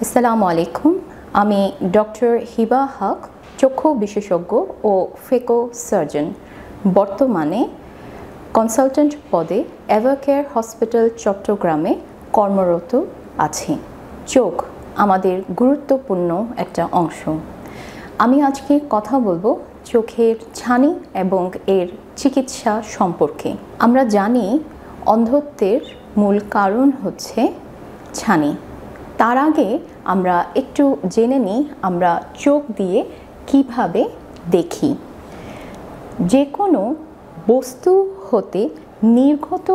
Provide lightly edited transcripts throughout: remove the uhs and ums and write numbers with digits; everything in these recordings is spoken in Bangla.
আসসালামু আলাইকুম। আমি ডক্টর হিবা হক, চক্ষু বিশেষজ্ঞ ও ফেকো সার্জন, বর্তমানে কনসালটেন্ট পদে এভারকেয়ার হসপিটাল চট্টগ্রামে কর্মরত আছি। চোখ আমাদের গুরুত্বপূর্ণ একটা অংশ। আমি আজকে কথা বলবো চোখের ছানি এবং এর চিকিৎসা সম্পর্কে। আমরা জানি অন্ধত্বের মূল কারণ হচ্ছে ছানি। তার আগে আমরা একটু জেনে নিই আমরা চোখ দিয়ে কিভাবে দেখি। যে কোনো বস্তু হতে নির্গত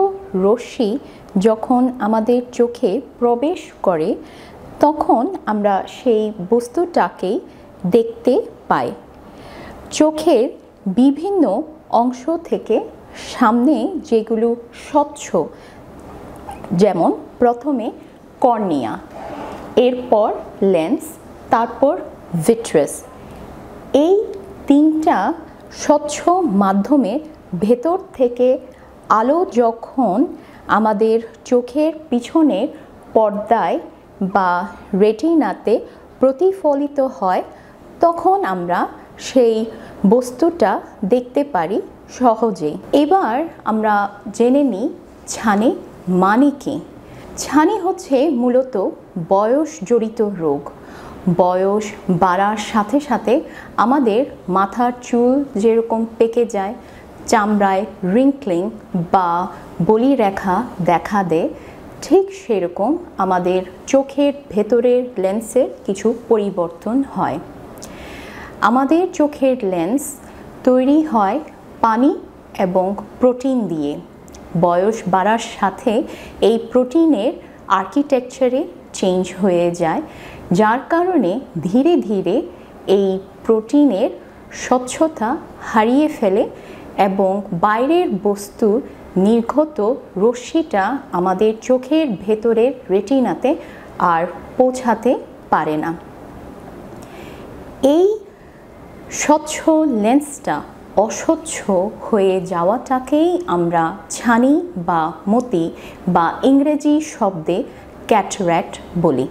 রশ্মি যখন আমাদের চোখে প্রবেশ করে তখন আমরা সেই বস্তুটাকেই দেখতে পাই। চোখের বিভিন্ন অংশ থেকে সামনে যেগুলো স্বচ্ছ, যেমন প্রথমে কর্নিয়া, এরপর লেন্স, তারপর ভিট্রাস, এই তিনটা স্বচ্ছ মাধ্যমে ভেতর থেকে আলো যখন আমাদের চোখের পিছনের পর্দায় বা রেটিনাতে প্রতিফলিত হয় তখন আমরা সেই বস্তুটা দেখতে পারি সহজেই। এবার আমরা জেনে নিই ছানি মানে কি। ছানি হচ্ছে মূলত বয়স জড়িত রোগ। বয়স বাড়ার সাথে সাথে আমাদের মাথার চুল যেরকম পেকে যায়, চামড়ায় রিঙ্কলিং বা বলিরেখা দেখা দেয়, ঠিক সেরকম আমাদের চোখের ভেতরের লেন্সের কিছু পরিবর্তন হয়। আমাদের চোখের লেন্স তৈরি হয় পানি এবং প্রোটিন দিয়ে। বয়স বাড়ার সাথে এই প্রোটিনের আর্কিটেকচারে চেঞ্জ হয়ে যায়, যার কারণে ধীরে ধীরে এই প্রোটিনের স্বচ্ছতা হারিয়ে ফেলে এবং বাইরের বস্তুর নির্গত রশ্মিটা আমাদের চোখের ভেতরের রেটিনাতে আর পৌঁছাতে পারে না। এই স্বচ্ছ লেন্সটা অস্বচ্ছ হয়ে যাওয়াটাকেই আমরা ছানি বা মতি বা ইংরেজি শব্দে ক্যাটারাক্ট বলি।